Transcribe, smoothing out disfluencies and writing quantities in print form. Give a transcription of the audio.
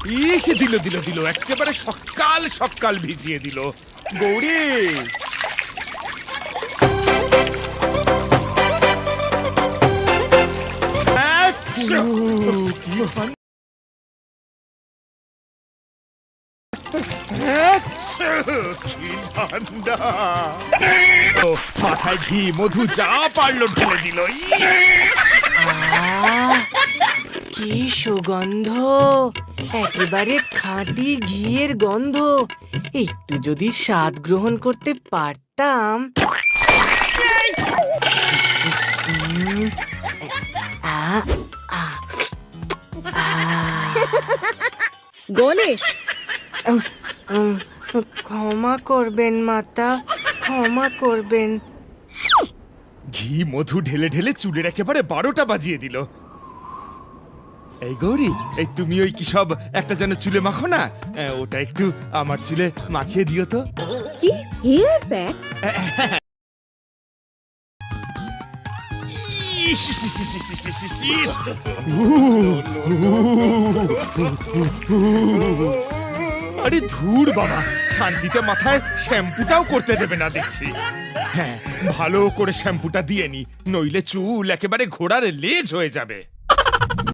ইসে দিল দিল দিল, একেবারে সকাল সকাল ভিজিয়ে দিল। গৌরী, কি ঠান্ডা! মাথায় ঘি মধু যা পারলো ঢেলে দিল। কি সুগন্ধ, একেবারে খাঁটি ঘিয়ের গন্ধ। একটু যদি স্বাদ গ্রহণ করতে পারতাম। গণেশ, ক্ষমা করবেন মাতা, ক্ষমা করবেন। ঘি মধু ঢেলে ঢেলে চুলের একেবারে 12টা বাজিয়ে দিল। এই গৌরী, এই তুমি ওই কি সব একটা যেন চুলে মাখো না, ওটা একটু আমার চুলে মাখিয়ে দিও তো। কি হেয়ার প্যাক? আরে ধুর বাবা, শান্তিতে মাথায় শ্যাম্পুটাও করতে দেবে না দেখছি। হ্যাঁ, ভালো করে শ্যাম্পুটা দিয়ে নি, নইলে চুল একেবারে ঘোড়ার লেজ হয়ে যাবে।